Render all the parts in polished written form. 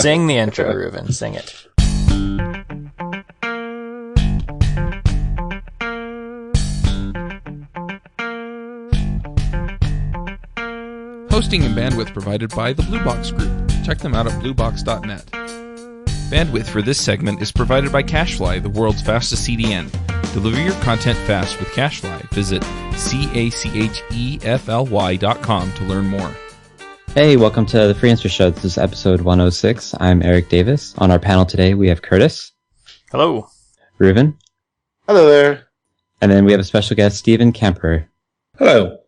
Sing the intro, Reuven. Sing it. Hosting and bandwidth provided by the Blue Box Group. Check them out at bluebox.net. Bandwidth for this segment is provided by CacheFly, the world's fastest CDN. Deliver your content fast with CacheFly. Visit CACHEFLY.com to learn more. Hey, welcome to the Freelancers Show. This is episode 106. I'm Eric Davis. On our panel today, we have Curtis. Hello. Reuven. Hello there. And then we have a special guest, Stephan Kämper. Hello.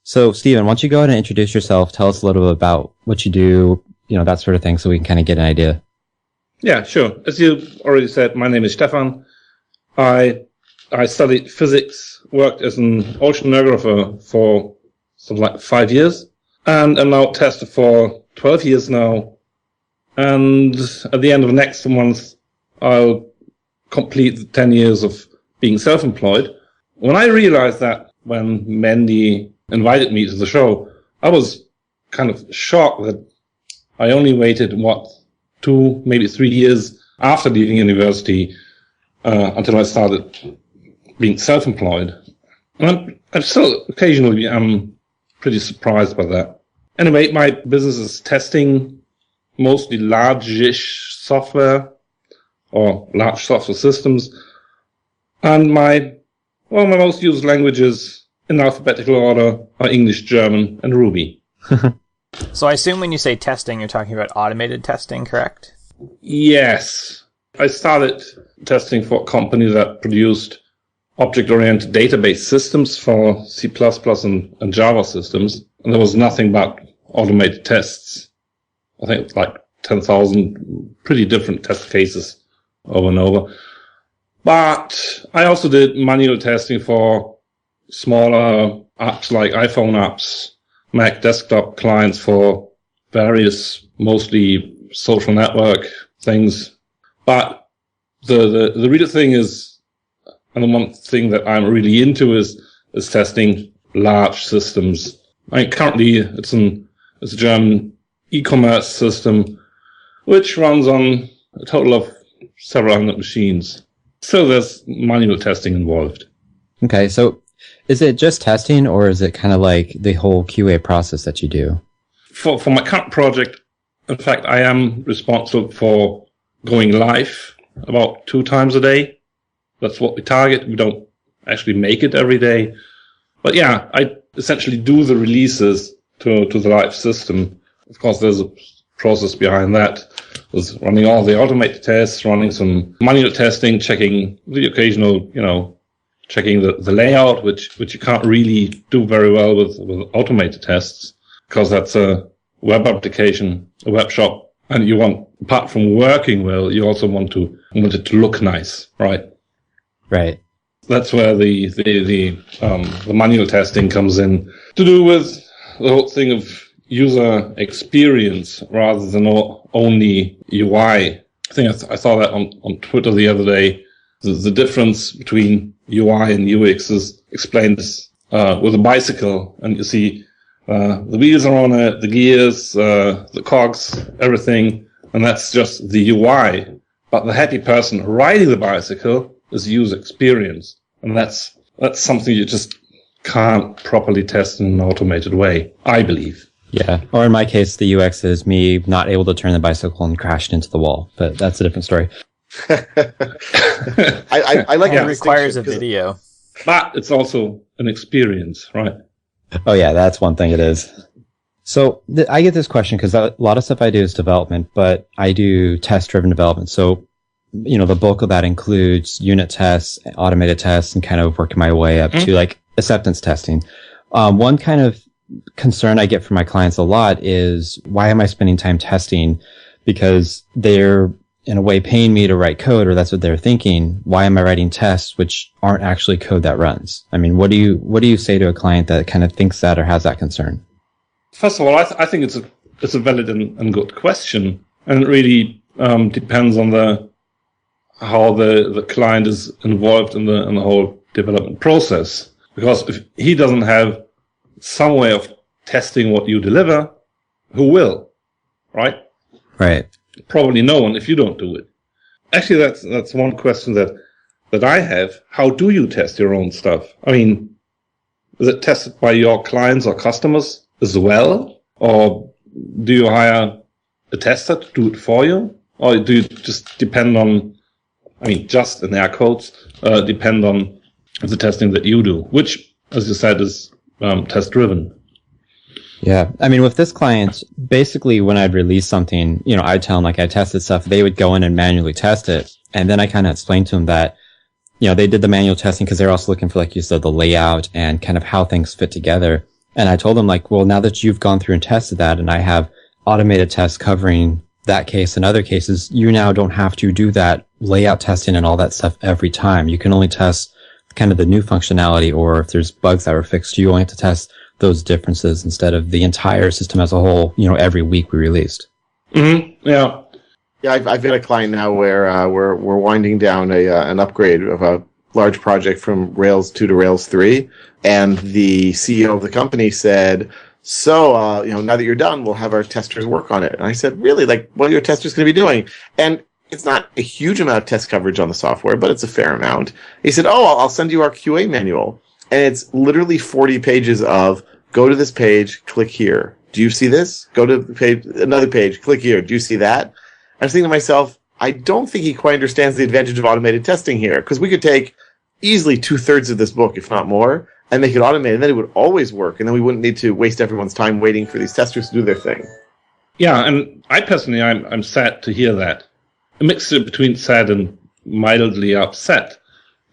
So, Stephan, why don't you go ahead and introduce yourself, tell us a little bit about what you do, that sort of thing, so we can kind of get an idea. Yeah, sure. As you already said, my name is Stephan. I studied physics, worked as an oceanographer for something like 5 years, and I'm now a tester for 12 years now. And at the end of next month, I'll complete the 10 years of being self-employed. When I realized that, when Mandy invited me to the show, I was kind of shocked that I only waited, 2, maybe 3 years after leaving university until I started being self-employed. And I'm still occasionally pretty surprised by that. Anyway, my business is testing mostly large-ish software or large software systems. And my most used languages in alphabetical order are English, German, and Ruby. So I assume when you say testing, you're talking about automated testing, correct? Yes. I started testing for a company that produced object-oriented database systems for C++ and Java systems. And there was nothing but automated tests. I think it's like 10,000 pretty different test cases over and over. But I also did manual testing for smaller apps like iPhone apps, Mac desktop clients for various, mostly social network things. But the real thing is, and the one thing that I'm really into is testing large systems. Currently it's a German e-commerce system, which runs on a total of several hundred machines. So there's manual testing involved. Okay, so is it just testing, or is it kind of like the whole QA process that you do? For my current project, in fact, I am responsible for going live about 2 times a day. That's what we target. We don't actually make it every day. But yeah, I essentially do the releases to the live system. Of course, there's a process behind that. There's running all the automated tests, running some manual testing, checking the occasional, checking the layout, which you can't really do very well with automated tests, because that's a web application, a web shop. And you want, apart from working well, you also want it to look nice, right? Right. That's where the manual testing comes in, to do with the whole thing of user experience rather than only UI. I think I saw that on Twitter the other day. The difference between UI and UX is explained with a bicycle, and you see the wheels are on it, the gears, the cogs, everything, and that's just the UI. But the happy person riding the bicycle is user experience, and that's something you just can't properly test in an automated way, I believe. Yeah. Or in my case, the UX is me not able to turn the bicycle and crashed into the wall, but that's a different story. I like it requires a video. But it's also an experience, right? Oh yeah, that's one thing it is. So I get this question because a lot of stuff I do is development, but I do test-driven development. So, the bulk of that includes unit tests, automated tests, and kind of working my way up to like acceptance testing. One kind of concern I get from my clients a lot is, why am I spending time testing? Because they're in a way paying me to write code, or that's what they're thinking. Why am I writing tests which aren't actually code that runs? I mean, what do you say to a client that kind of thinks that or has that concern? First of all, I think it's a valid and good question, and it really depends on how the client is involved in the whole development process. Because if he doesn't have some way of testing what you deliver, who will, right? Right. probably no one if you don't do it. Actually, that's one question that I have. How do you test your own stuff? I mean, is it tested by your clients or customers as well? Or do you hire a tester to do it for you? Or do you just depend on, I mean, just in air quotes, depend on the testing that you do, which, as you said, is test-driven? Yeah. I mean, with this client, basically when I'd release something, I'd tell them like I tested stuff. They would go in and manually test it. And then I kind of explained to them that, they did the manual testing because they're also looking for, like you said, the layout and kind of how things fit together. And I told them like, well, now that you've gone through and tested that and I have automated tests covering that case and other cases, you now don't have to do that layout testing and all that stuff every time. You can only test kind of the new functionality, or if there's bugs that were fixed, you only have to test those differences instead of the entire system as a whole, every week we released. Mm-hmm. Yeah. Yeah, I've got a client now where we're winding down an upgrade of a large project from Rails 2 to Rails 3, and the CEO of the company said, so, now that you're done, we'll have our testers work on it. And I said, really? Like, what are your testers going to be doing? And it's not a huge amount of test coverage on the software, but it's a fair amount. He said, I'll send you our QA manual. And it's literally 40 pages of, go to this page, click here. Do you see this? Go to the page, another page, click here. Do you see that? I was thinking to myself, I don't think he quite understands the advantage of automated testing here, because we could take easily 2/3 of this book, if not more, and make it automated, and then it would always work, and then we wouldn't need to waste everyone's time waiting for these testers to do their thing. Yeah, and I personally, I'm sad to hear that. A mixture between sad and mildly upset,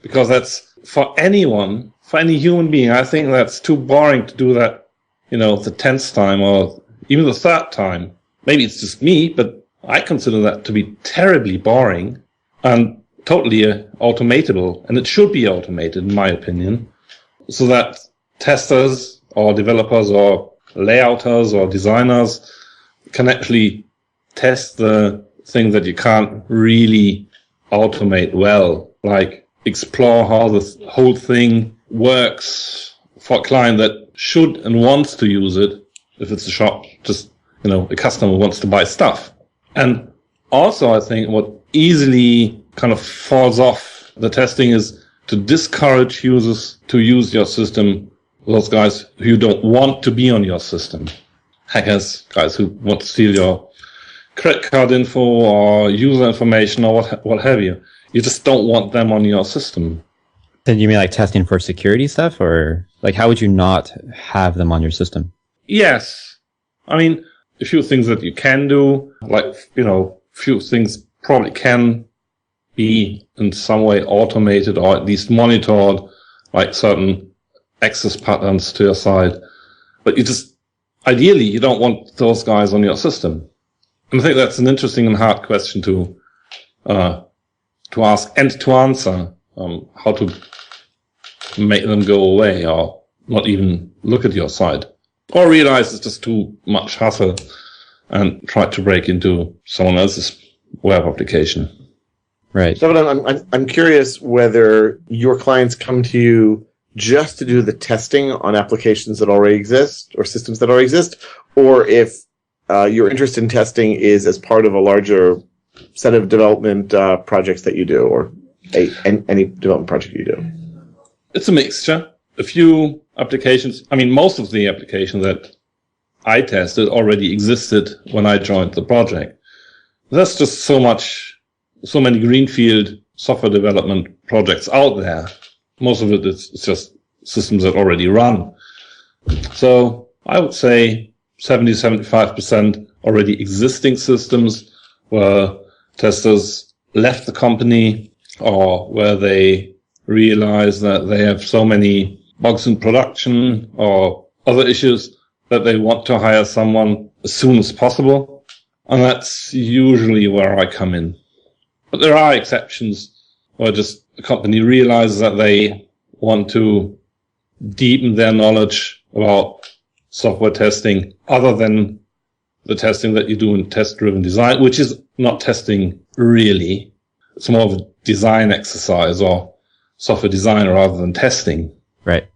because that's, for anyone, for any human being, I think that's too boring to do that, the 10th time or even the 3rd time. Maybe it's just me, but I consider that to be terribly boring and totally automatable, and it should be automated, in my opinion, so that testers or developers or layouters or designers can actually test the thing that you can't really automate well, like explore how the whole thing works for a client that should and wants to use it. If it's a shop, just, a customer wants to buy stuff. And also, I think what easily kind of falls off the testing is to discourage users to use your system, those guys who don't want to be on your system. Hackers, guys who want to steal your credit card info or user information or what have you. You just don't want them on your system. Then you mean like testing for security stuff, or like how would you not have them on your system? Yes. I mean, a few things that you can do, like, few things probably can be in some way automated or at least monitored, like certain access patterns to your site. But ideally, you don't want those guys on your system. And I think that's an interesting and hard question to ask and to answer, how to make them go away or not even look at your site. Or realize it's just too much hassle and try to break into someone else's web application. Right. Stephan, I'm curious whether your clients come to you just to do the testing on applications that already exist or systems that already exist, or if your interest in testing is as part of a larger set of development projects that you do, or any development project you do. It's a mixture. A few applications, most of the applications that I tested already existed when I joined the project. There's just so many greenfield software development projects out there. Most of it is just systems that already run. So I would say 70-75% already existing systems where testers left the company or where they realize that they have so many bugs in production or other issues that they want to hire someone as soon as possible. And that's usually where I come in. But there are exceptions where just a company realizes that they want to deepen their knowledge about software testing other than the testing that you do in test-driven design, which is not testing really. It's more of a design exercise or software design rather than testing. Right.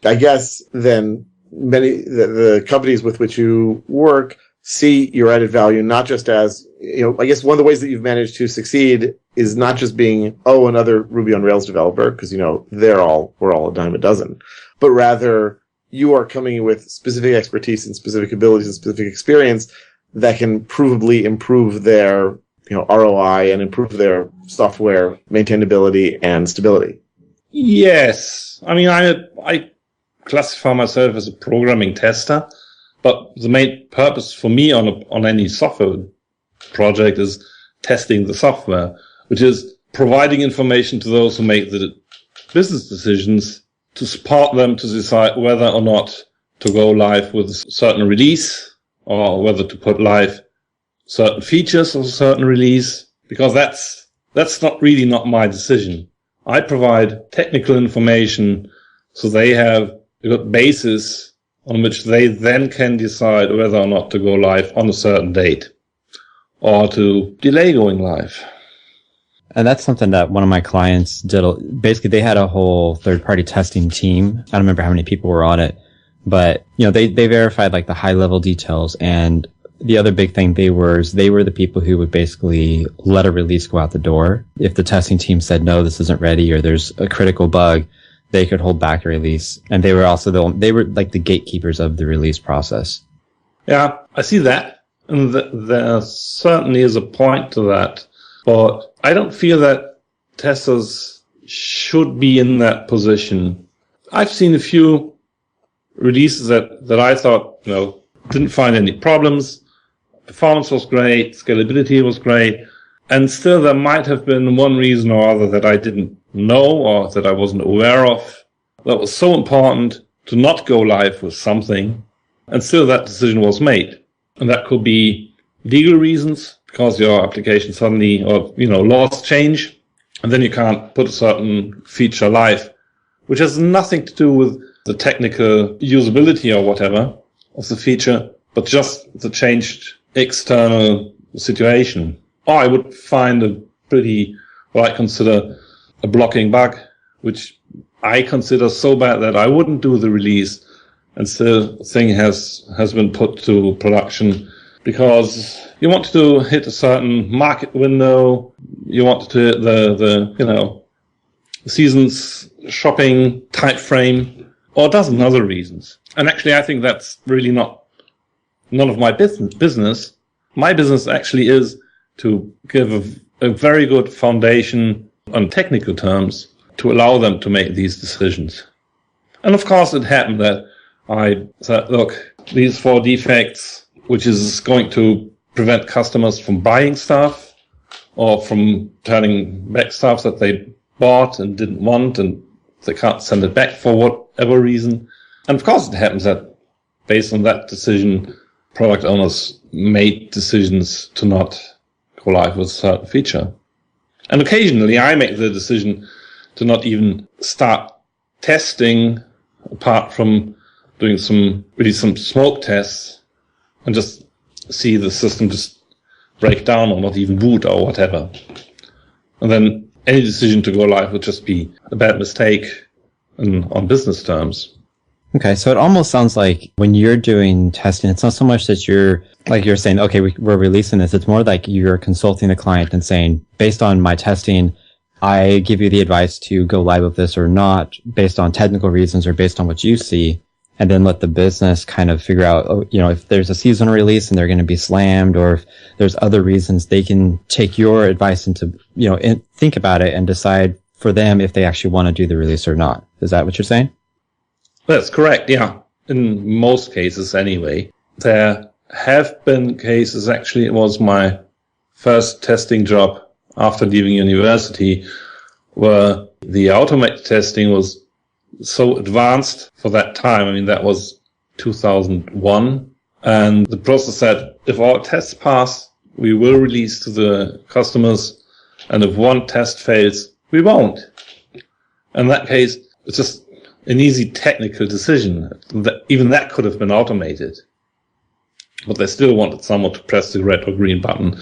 I guess then the companies with which you work see your added value not just as, I guess one of the ways that you've managed to succeed is not just being, another Ruby on Rails developer, because, we're all a dime a dozen, but rather you are coming with specific expertise and specific abilities and specific experience that can provably improve their, ROI and improve their software maintainability and stability. Yes. I mean, I classify myself as a programming tester, but the main purpose for me on any software project is testing the software, which is providing information to those who make the business decisions to support them to decide whether or not to go live with a certain release or whether to put live certain features of a certain release, because that's not my decision. I provide technical information so they have a good basis on which they then can decide whether or not to go live on a certain date or to delay going live. And that's something that one of my clients did. Basically, they had a whole third-party testing team. I don't remember how many people were on it, but they verified like the high-level details. And the other big thing they were the people who would basically let a release go out the door. If the testing team said, no, this isn't ready, or there's a critical bug, they could hold back a release. And they were also they were like the gatekeepers of the release process. Yeah, I see that. And there certainly is a point to that. But I don't feel that testers should be in that position. I've seen a few releases that I thought, didn't find any problems. Performance was great, scalability was great, and still there might have been one reason or other that I didn't know or that I wasn't aware of that was so important to not go live with something, and still that decision was made. And that could be legal reasons, because your application suddenly, laws change, and then you can't put a certain feature live, which has nothing to do with the technical usability or whatever of the feature, but just the changed external situation. Or I would find what I consider a blocking bug, which I consider so bad that I wouldn't do the release, and still the thing has been put to production because you want to hit a certain market window, you want to hit the season's shopping type frame, or a dozen other reasons. And actually, I think that's really none of my business. My business actually is to give a very good foundation on technical terms to allow them to make these decisions. And of course, it happened that I said, look, these 4 defects, which is going to prevent customers from buying stuff or from turning back stuff that they bought and didn't want, and they can't send it back for whatever reason. And of course, it happens that based on that decision, product owners made decisions to not go live with a certain feature. And occasionally, I make the decision to not even start testing, apart from doing some smoke tests, and just see the system just break down or not even boot or whatever. And then any decision to go live would just be a bad mistake on business terms. Okay, so it almost sounds like when you're doing testing, it's not so much that you're saying, okay, we're releasing this. It's more like you're consulting the client and saying, based on my testing, I give you the advice to go live with this or not, based on technical reasons or based on what you see, and then let the business kind of figure out, if there's a seasonal release and they're going to be slammed, or if there's other reasons, they can take your advice into, and think about it and decide for them if they actually want to do the release or not. Is that what you're saying? That's correct, yeah. In most cases, anyway. There have been cases, actually, it was my first testing job after leaving university, where the automated testing was so advanced for that time. I mean, that was 2001. And the process said, if all tests pass, we will release to the customers. And if one test fails, we won't. In that case, it's just an easy technical decision. Even that could have been automated. But they still wanted someone to press the red or green button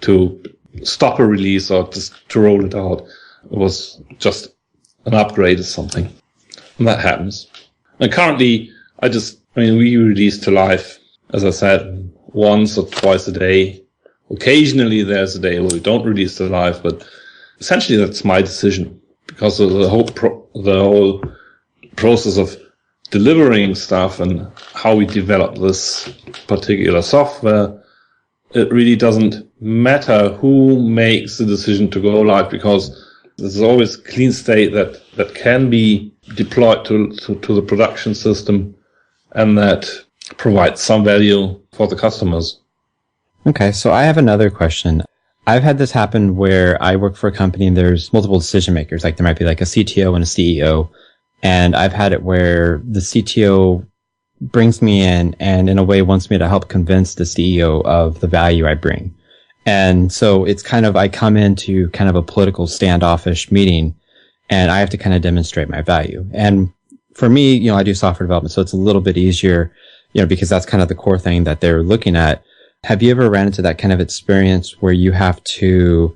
to stop a release or just to roll it out. It was just an upgrade or something. And that happens. And currently, we release to live, as I said, once or twice a day. Occasionally there's a day where we don't release the live, but essentially that's my decision, because of the whole process of delivering stuff and how we develop this particular software. It really doesn't matter who makes the decision to go live, because there's always clean state that can be deployed to the production system, and that provides some value for the customers. Okay, so I have another question. I've had this happen where I work for a company and there's multiple decision makers. Like there might be like a CTO and a CEO. And I've had it where the CTO brings me in and in a way wants me to help convince the CEO of the value I bring. And so it's kind of, I come into kind of a political standoffish meeting and I have to kind of demonstrate my value. And for me, I do software development, so it's a little bit easier, because that's kind of the core thing that they're looking at. Have you ever ran into that kind of experience where you have to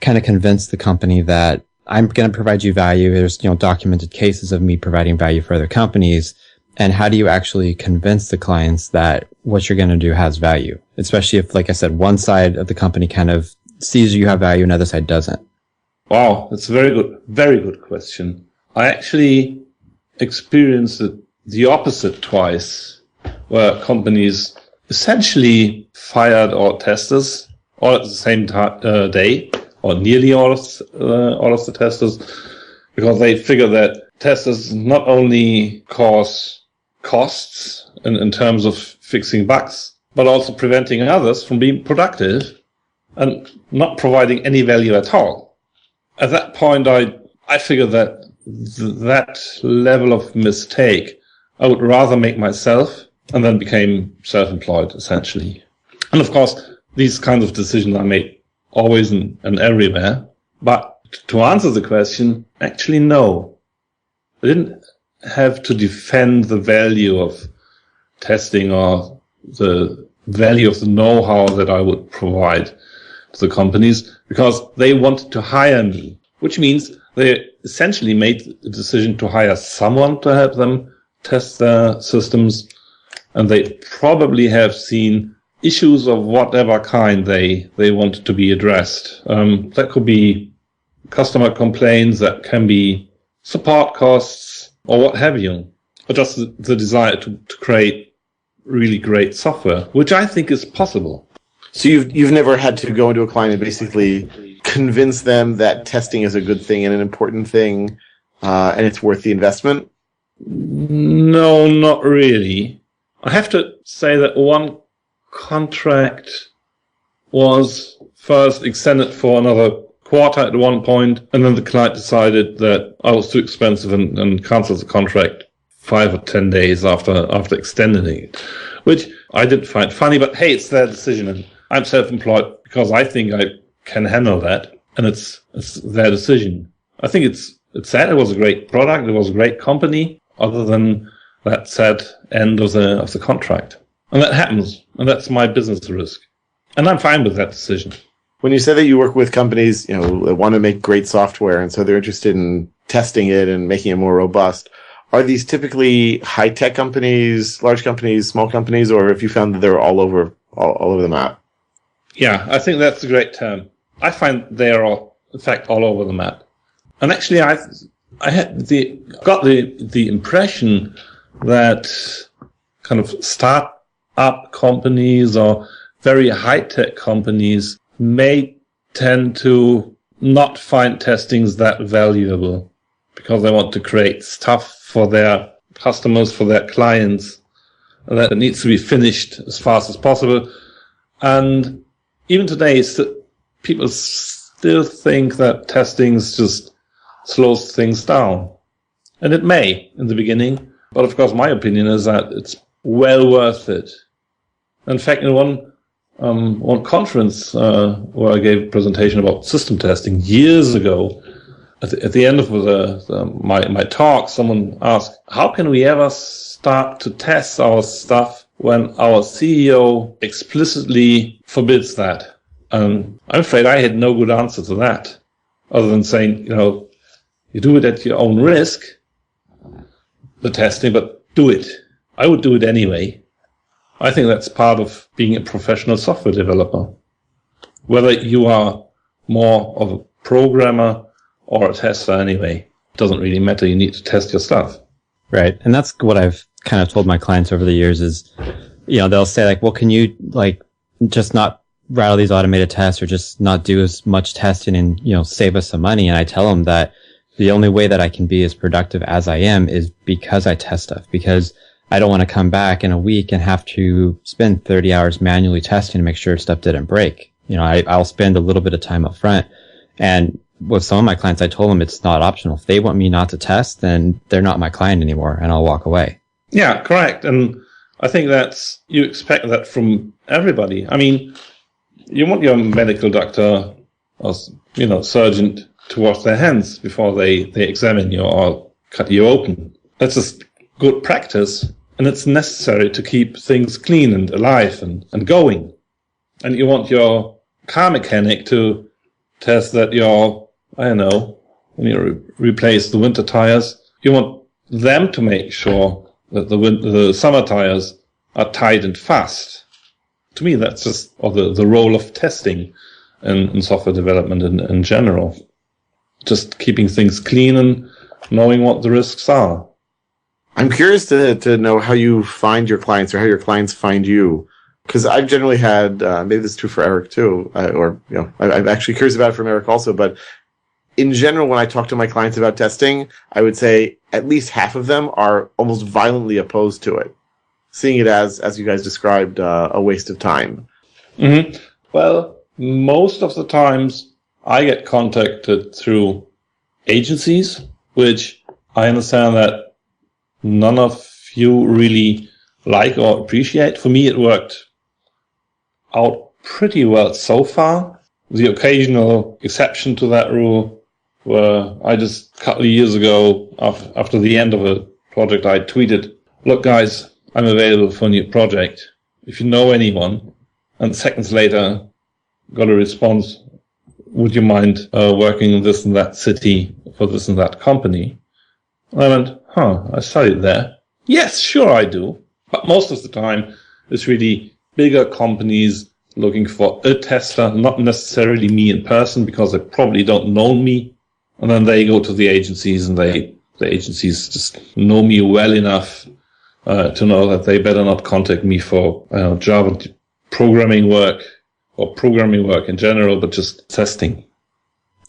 kind of convince the company that I'm going to provide you value? There's, documented cases of me providing value for other companies. And how do you actually convince the clients that what you're going to do has value? Especially if, like I said, one side of the company kind of sees you have value and the other side doesn't. Wow, that's a very good question. I actually experienced the opposite twice, where companies essentially fired all testers all at the same day, or nearly all of the testers, because they figure that testers not only cause costs in terms of fixing bugs, but also preventing others from being productive and not providing any value at all. At that point, I figured that that level of mistake I would rather make myself, and then became self-employed, essentially. And of course, these kinds of decisions are made always and everywhere. But to answer the question, actually, no. I didn't have to defend the value of testing or the value of the know-how that I would provide to the companies, because they wanted to hire me, which means they essentially made the decision to hire someone to help them test their systems. And they probably have seen issues of whatever kind they wanted to be addressed. That could be customer complaints, that can be support costs, or what have you. Or just the desire to create really great software, which I think is possible. So you've never had to go into a client and basically convince them that testing is a good thing and an important thing, and it's worth the investment? No, not really. I have to say that one contract was first extended for another quarter at one point, and then the client decided that I was too expensive and canceled the contract 5 or 10 days after extending it, which I didn't find funny, but hey, it's their decision, and I'm self-employed because I think I can handle that, and it's their decision. I think it's sad. It was a great product. It was a great company, other than that sad end of the contract. And that happens, and that's my business risk. And I'm fine with that decision. When you say that you work with companies, that want to make great software, and so they're interested in testing it and making it more robust, are these typically high-tech companies, large companies, small companies, or have you found that they're all over the map? Yeah, I think that's a great term. I find they are all, in fact, all over the map. And actually, I got the impression that kind of start-up companies or very high-tech companies may tend to not find testings that valuable because they want to create stuff for their customers, for their clients, that it needs to be finished as fast as possible. And even today, people still think that testing just slows things down. And it may in the beginning, but of course my opinion is that it's well worth it. In fact, in one conference where I gave a presentation about system testing years ago, at the end of my talk, someone asked, how can we ever start to test our stuff when our CEO explicitly forbids that? And I'm afraid I had no good answer to that, other than saying, you do it at your own risk, the testing, but do it. I would do it anyway. I think that's part of being a professional software developer. Whether you are more of a programmer or a tester anyway, it doesn't really matter. You need to test your stuff. Right. And that's what I've kind of told my clients over the years is, they'll say like, well, can you like just not write all these automated tests or just not do as much testing and, save us some money? And I tell them that the only way that I can be as productive as I am is because I test stuff, because I don't want to come back in a week and have to spend 30 hours manually testing to make sure stuff didn't break. I'll spend a little bit of time up front. And with some of my clients, I told them it's not optional. If they want me not to test, then they're not my client anymore and I'll walk away. Yeah, correct. And I think you expect that from everybody. I mean, you want your medical doctor or, surgeon to wash their hands before they examine you or cut you open. That's just good practice. And it's necessary to keep things clean and alive and going. And you want your car mechanic to test that when you replace the winter tires, you want them to make sure that the summer tires are tight and fast. To me, that's just the role of testing in software development in general. Just keeping things clean and knowing what the risks are. I'm curious to know how you find your clients or how your clients find you. Because I've generally had, maybe this is true for Eric too, I'm actually curious about it from Eric also, but in general, when I talk to my clients about testing, I would say at least half of them are almost violently opposed to it, seeing it as you guys described, a waste of time. Mm-hmm. Well, most of the times I get contacted through agencies, which I understand that none of you really like or appreciate. For me, it worked out pretty well so far. The occasional exception to that rule where I just a couple of years ago, after the end of a project, I tweeted, "Look, guys, I'm available for a new project. If you know anyone," and seconds later, got a response, "Would you mind working in this and that city for this and that company?" And I went, I studied there. Yes, sure I do. But most of the time, it's really bigger companies looking for a tester, not necessarily me in person, because they probably don't know me. And then they go to the agencies, and the agencies just know me well enough to know that they better not contact me for Java programming work or programming work in general, but just testing.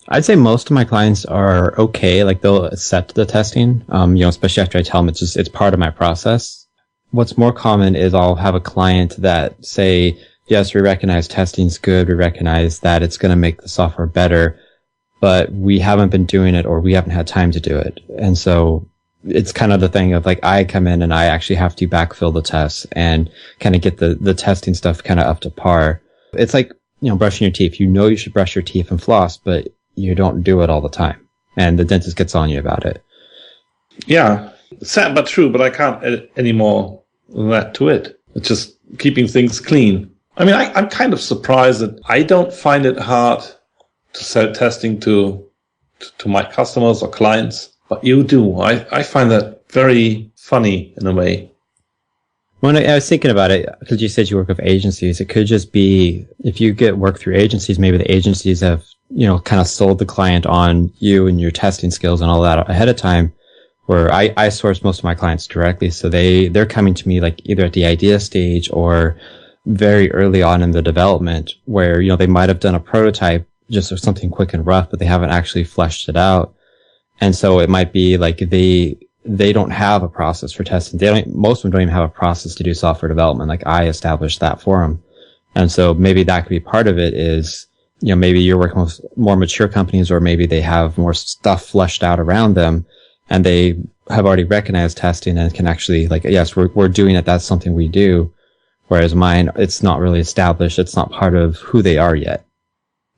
I'd say most of my clients are okay. Like they'll accept the testing, especially after I tell them it's part of my process. What's more common is I'll have a client that say, yes, we recognize testing's good. We recognize that it's going to make the software better, but we haven't been doing it or we haven't had time to do it. And so it's kind of the thing of like, I come in and I actually have to backfill the tests and kind of get the testing stuff kind of up to par. It's like, brushing your teeth. You should brush your teeth and floss, but you don't do it all the time. And the dentist gets on you about it. Yeah, sad but true, but I can't add any more than that to it. It's just keeping things clean. I mean, I'm kind of surprised that I don't find it hard to sell testing to my customers or clients, but you do. I find that very funny in a way. When I was thinking about it, because you said you work with agencies, it could just be if you get work through agencies, maybe the agencies have, kind of sold the client on you and your testing skills and all that ahead of time, where I source most of my clients directly. So they're coming to me like either at the idea stage or very early on in the development where, they might have done a prototype just of something quick and rough, but they haven't actually fleshed it out. And so it might be like they don't have a process for testing. Most of them don't even have a process to do software development. Like I established that for them. And so maybe that could be part of it is, maybe you're working with more mature companies or maybe they have more stuff fleshed out around them and they have already recognized testing and can actually like, yes, we're doing it. That's something we do. Whereas mine, it's not really established. It's not part of who they are yet.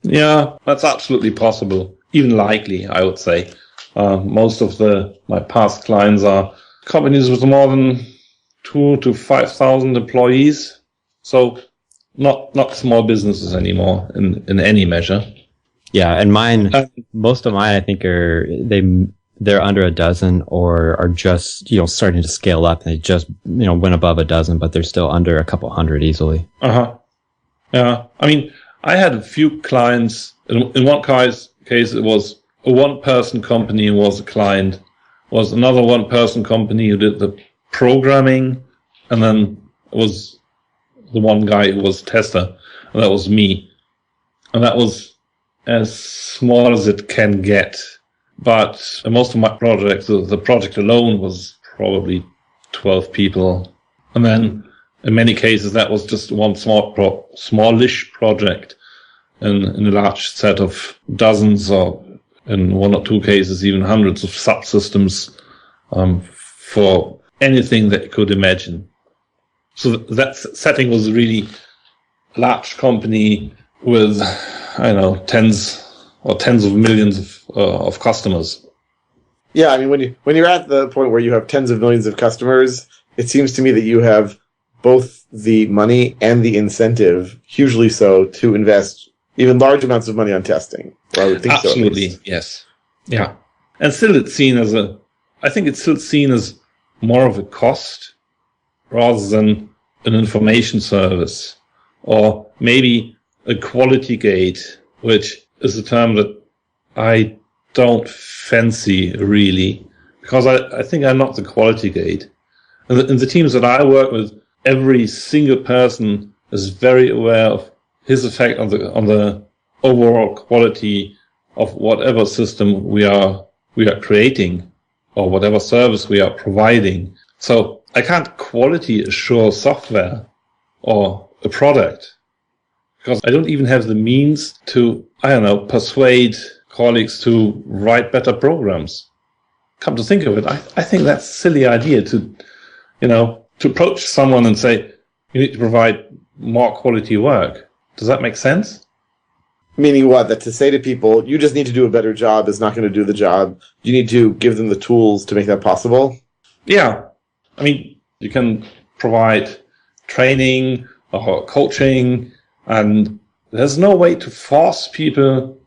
Yeah, that's absolutely possible. Even likely, I would say. Most of my past clients are companies with more than 2,000 to 5,000 employees. So not small businesses anymore in any measure. Yeah, and mine, most of mine, I think they're under a dozen or are just, starting to scale up and they just, went above a dozen, but they're still under a couple hundred easily. Yeah. I mean, I had a few clients. In one case, it was a one-person company who was a client, was another one-person company who did the programming, and then it was the one guy who was tester, and that was me. And that was as small as it can get. But most of my projects, the project alone was probably 12 people. And then in many cases, that was just one smallish project in a large set of dozens, or in one or two cases, even hundreds of subsystems for anything that you could imagine. So that setting was a really large company with, tens of millions of customers. Yeah, I mean, when you're at the point where you have tens of millions of customers, it seems to me that you have both the money and the incentive, hugely so, to invest even large amounts of money on testing. Or I would think Absolutely, so, yes. Yeah. And still it's seen as more of a cost rather than an information service, or maybe a quality gate, which is a term that I don't fancy really, because I think I'm not the quality gate. And in the teams that I work with, every single person is very aware of his effect on the overall quality of whatever system we are creating or whatever service we are providing. So I can't quality assure software or a product because I don't even have the means to, persuade colleagues to write better programs. Come to think of it, I think that's a silly idea to approach someone and say, you need to provide more quality work. Does that make sense? Meaning what? That to say to people, you just need to do a better job is not going to do the job. You need to give them the tools to make that possible? Yeah. I mean, you can provide training or coaching, and there's no way to force people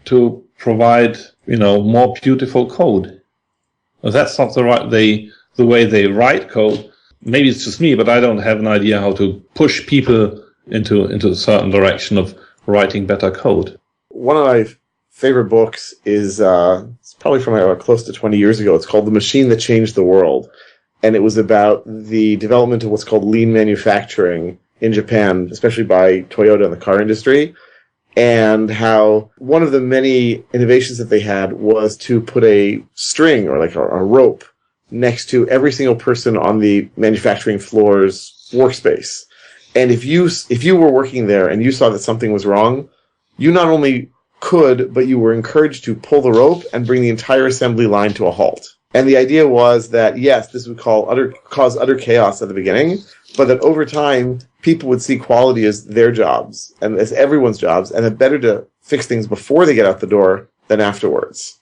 to provide, more beautiful code. If that's not the way they write code, maybe it's just me, but I don't have an idea how to push people into a certain direction of writing better code. One of my favorite books is it's probably from close to 20 years ago. It's called The Machine That Changed the World. And it was about the development of what's called lean manufacturing in Japan, especially by Toyota and the car industry, and how one of the many innovations that they had was to put a string or like a rope next to every single person on the manufacturing floor's workspace. And if you were working there and you saw that something was wrong, you not only could, but you were encouraged to pull the rope and bring the entire assembly line to a halt. And the idea was that, yes, this would cause utter chaos at the beginning, but that over time, people would see quality as their jobs and as everyone's jobs, and that better to fix things before they get out the door than afterwards.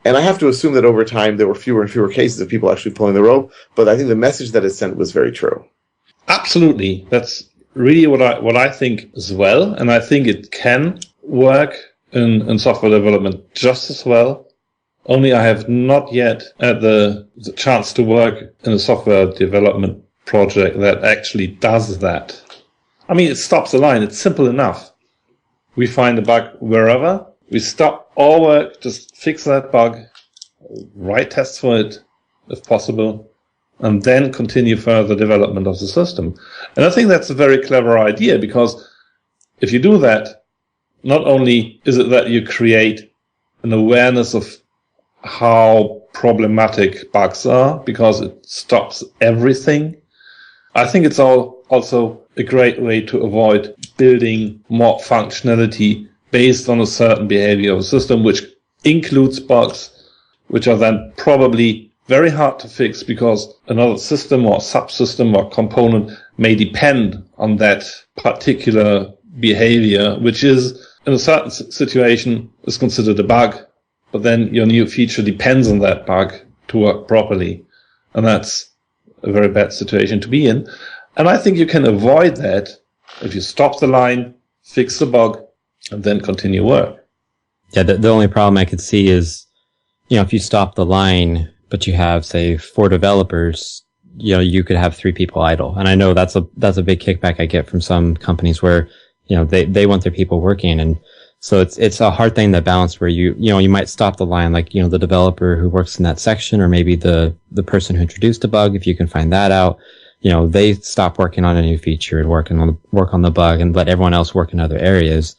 And I have to assume that over time, there were fewer and fewer cases of people actually pulling the rope, but I think the message that is sent was very true. Absolutely. That's really what I think as well. And I think it can work in software development just as well. Only I have not yet had the chance to work in a software development project that actually does that. I mean, it stops the line. It's simple enough. We find a bug wherever. We stop all work, just fix that bug, write tests for it, if possible, and then continue further development of the system. And I think that's a very clever idea, because if you do that, not only is it that you create an awareness of how problematic bugs are, because it stops everything. I think it's also a great way to avoid building more functionality based on a certain behavior of a system, which includes bugs, which are then probably very hard to fix because another system or subsystem or component may depend on that particular behavior, which is, in a certain situation, is considered a bug. But then your new feature depends on that bug to work properly. And that's a very bad situation to be in. And I think you can avoid that if you stop the line, fix the bug, and then continue work. Yeah, the only problem I could see is, if you stop the line, but you have, say, 4 developers, you could have 3 people idle. And I know that's a big kickback I get from some companies where, they want their people working. And so it's a hard thing to balance where you might stop the line, like, the developer who works in that section, or maybe the person who introduced a bug, if you can find that out, they stop working on a new feature and work on the bug and let everyone else work in other areas.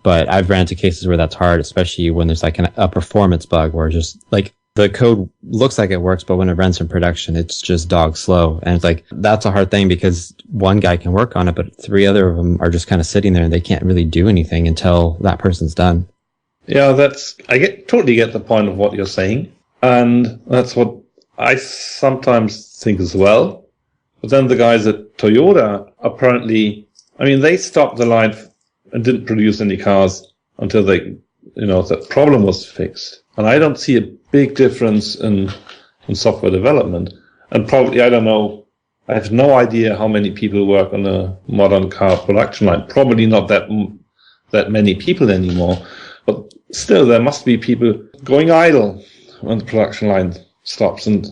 But I've ran into cases where that's hard, especially when there's like a performance bug where just like the code looks like it works, but when it runs in production, it's just dog slow. And it's like, that's a hard thing because one guy can work on it, but 3 other of them are just kind of sitting there and they can't really do anything until that person's done. Yeah, totally get the point of what you're saying. And that's what I sometimes think as well. But then the guys at Toyota apparently, they stopped the line and didn't produce any cars until that problem was fixed. And I don't see a big difference in software development. And probably, I don't know, I have no idea how many people work on a modern car production line. Probably not that many people anymore. But still, there must be people going idle when the production line stops, and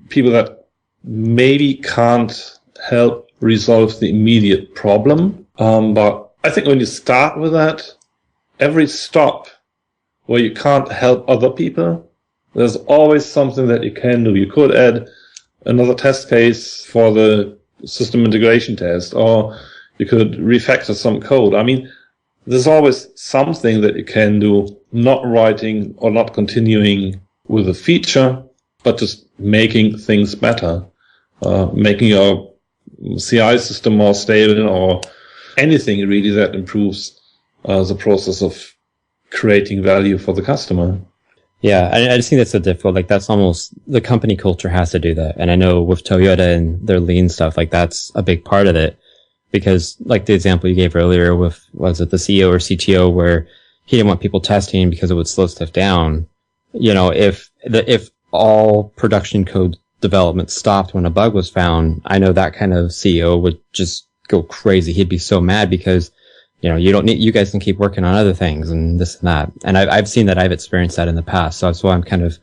people that maybe can't help resolve the immediate problem. But I think when you start with that, every stop where you can't help other people, there's always something that you can do. You could add another test case for the system integration test, or you could refactor some code. There's always something that you can do, not writing or not continuing with a feature, but just making things better, making your CI system more stable, or anything really that improves the process of creating value for the customer. Yeah, I just think that's so difficult. Like, that's almost, the company culture has to do that. And I know with Toyota and their lean stuff, like, that's a big part of it. Because, like the example you gave earlier with, was it the CEO or CTO, where he didn't want people testing because it would slow stuff down. If all production code development stopped when a bug was found, I know that kind of CEO would just go crazy. He'd be so mad because, you guys can keep working on other things and this and that. And I've seen that, I've experienced that in the past. So that's why I'm kind of,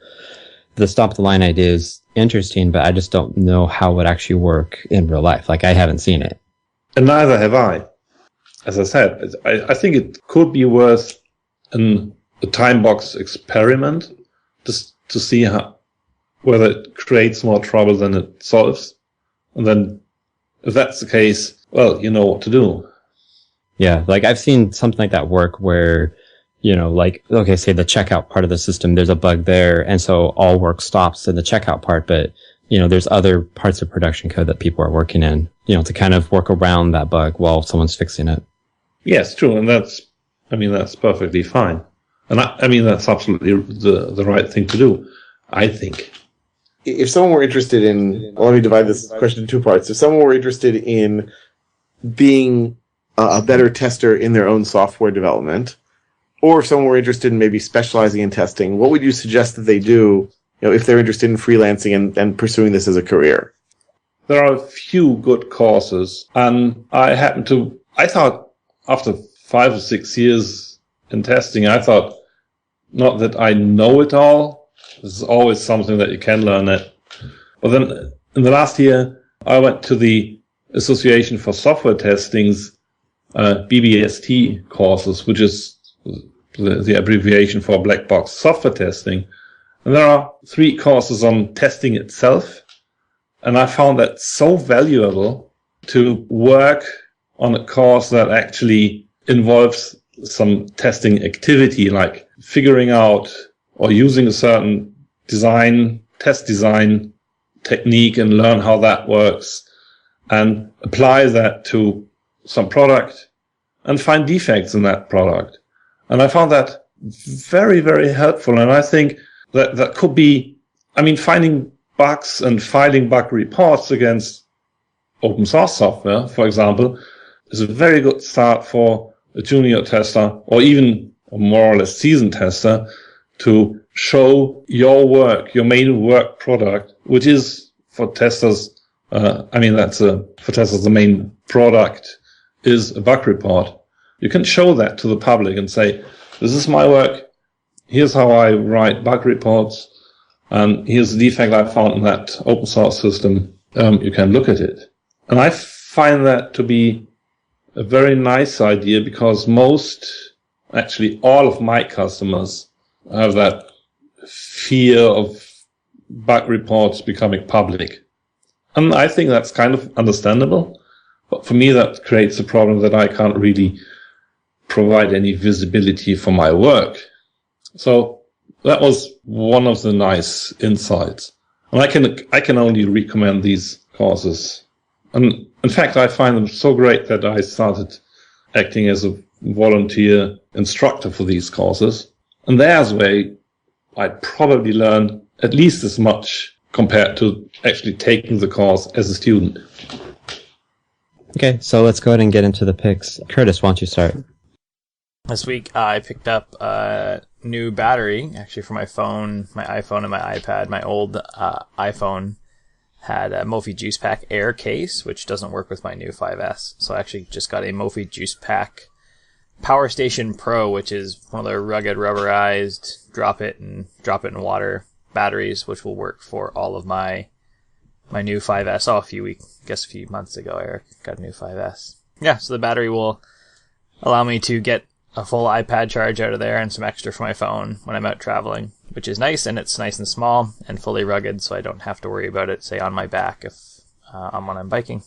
the stop the line idea is interesting, but I just don't know how it would actually work in real life. Like, I haven't seen it. And neither have I. As I said, I think it could be worth a time box experiment just to see whether it creates more trouble than it solves. And then if that's the case, well, you know what to do. Yeah, like I've seen something like that work where, like, okay, say the checkout part of the system, there's a bug there, and so all work stops in the checkout part, but, there's other parts of production code that people are working in, to kind of work around that bug while someone's fixing it. Yes, true, and that's perfectly fine. And that's absolutely the right thing to do, I think. If someone were interested in, let me divide this question in 2 parts. If someone were interested in being a better tester in their own software development, or if someone were interested in maybe specializing in testing, what would you suggest that they do, if they're interested in freelancing and pursuing this as a career? There are a few good courses, and I thought after 5 or 6 years in testing, I thought, not that I know it all. This is always something that you can learn it. But then in the last year, I went to the Association for Software Testing's BBST courses, which is the abbreviation for black box software testing. And there are 3 courses on testing itself. And I found that so valuable to work on a course that actually involves some testing activity, like figuring out or using a certain test design technique and learn how that works and apply that to some product and find defects in that product. And I found that very, very helpful. And I think that could be, finding bugs and filing bug reports against open source software, for example, is a very good start for a junior tester or even a more or less seasoned tester to show your work, your main work product, which is for testers, for testers, the main product is a bug report. You can show that to the public and say, this is my work. Here's how I write bug reports. and here's the defect I found in that open source system. You can look at it. And I find that to be a very nice idea because actually all of my customers have that fear of bug reports becoming public. And I think that's kind of understandable. But for me, that creates a problem that I can't really provide any visibility for my work. So that was one of the nice insights. And I can only recommend these courses. And in fact, I find them so great that I started acting as a volunteer instructor for these courses. And there's where I'd probably learn at least as much compared to actually taking the course as a student. Okay, so let's go ahead and get into the picks. Curtis, why don't you start? This week I picked up a new battery, actually for my phone, my iPhone and my iPad. My old iPhone had a Mophie Juice Pack Air case, which doesn't work with my new 5S. So I actually just got a Mophie Juice Pack Power Station Pro, which is one of the rugged rubberized drop it in water batteries, which will work for all of my new 5S. A few months ago, Eric got a new 5S. Yeah, so the battery will allow me to get a full iPad charge out of there and some extra for my phone when I'm out traveling, which is nice, and it's nice and small and fully rugged, so I don't have to worry about it, say, on my back when I'm biking.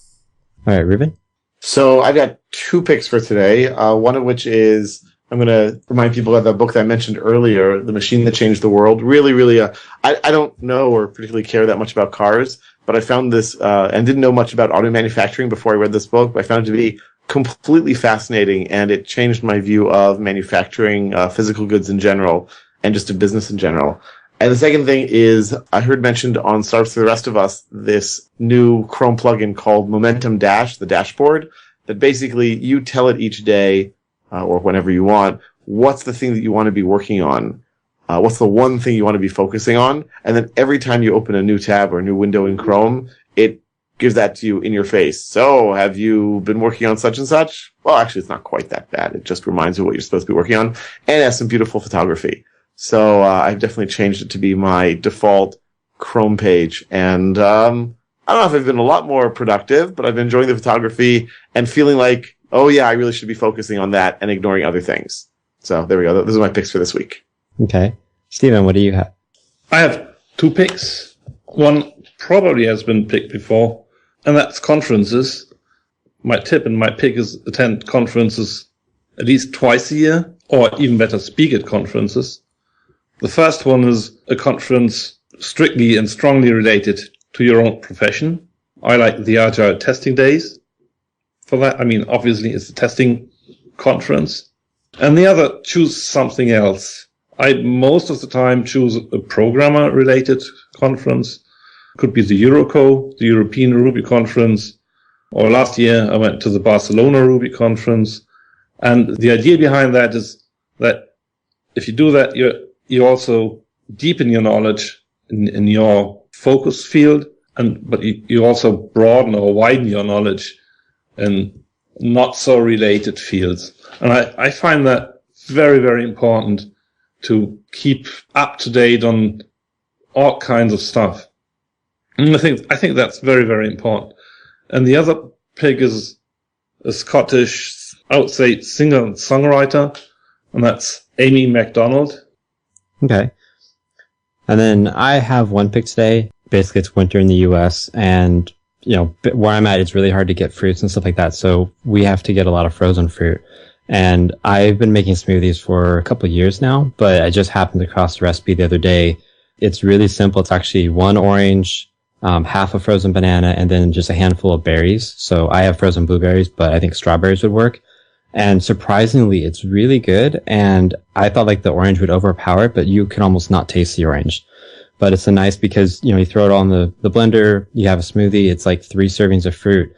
All right, Ruben? So I've got 2 picks for today, one of which is, I'm going to remind people of the book that I mentioned earlier, The Machine That Changed the World. Really, really, I don't know or particularly care that much about cars, but I found this, and didn't know much about auto manufacturing before I read this book, but I found it to be completely fascinating, and it changed my view of manufacturing, physical goods in general, and just of business in general. And the second thing is, I heard mentioned on Startups for the Rest of Us, this new Chrome plugin called Momentum Dash, the dashboard, that basically you tell it each day, or whenever you want, what's the thing that you want to be working on? What's the one thing you want to be focusing on? And then every time you open a new tab or a new window in Chrome, it gives that to you in your face. So, have you been working on such and such? Well, actually, it's not quite that bad. It just reminds you what you're supposed to be working on, and it has some beautiful photography. So, I've definitely changed it to be my default Chrome page. And I don't know if I've been a lot more productive, but I've been enjoying the photography and feeling like, oh yeah, I really should be focusing on that and ignoring other things. So, there we go. Those are my picks for this week. Okay. Stephen, what do you have? I have 2 picks. One probably has been picked before, and that's conferences. My tip and my pick is attend conferences at least twice a year, or even better, speak at conferences. The first one is a conference strictly and strongly related to your own profession. I like the Agile Testing Days. For that, I mean, obviously it's a testing conference. And the other, choose something else. I most of the time choose a programmer-related conference. Could be the Euroco, the European Ruby Conference, or last year I went to the Barcelona Ruby Conference. And the idea behind that is that if you do that, you also deepen your knowledge in your focus field, but you also broaden or widen your knowledge in not so related fields. And I find that very, very important to keep up to date on all kinds of stuff. And I think that's very, very important. And the other pick is a Scottish, I would say, singer-songwriter, and that's Amy MacDonald. Okay. And then I have one pick today. Basically, it's winter in the U.S., and where I'm at, it's really hard to get fruits and stuff like that. So we have to get a lot of frozen fruit. And I've been making smoothies for a couple of years now, but I just happened across the recipe the other day. It's really simple. It's actually 1 orange, half a frozen banana, and then just a handful of berries. So I have frozen blueberries, but I think strawberries would work. And surprisingly, it's really good. And I thought like the orange would overpower it, but you can almost not taste the orange. But it's nice because, you throw it all in the blender, you have a smoothie, it's like 3 servings of fruit.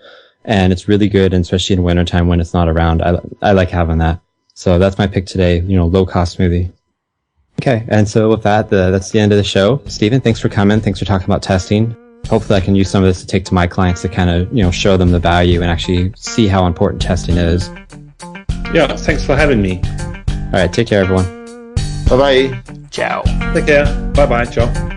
And it's really good, and especially in wintertime when it's not around. I like having that. So that's my pick today, low cost smoothie. Okay, and so with that, that's the end of the show. Stephen, thanks for coming. Thanks for talking about testing. Hopefully I can use some of this to take to my clients to kind of, show them the value and actually see how important testing is. Yeah, thanks for having me. All right, take care, everyone. Bye-bye. Ciao. Take care. Bye-bye. Ciao.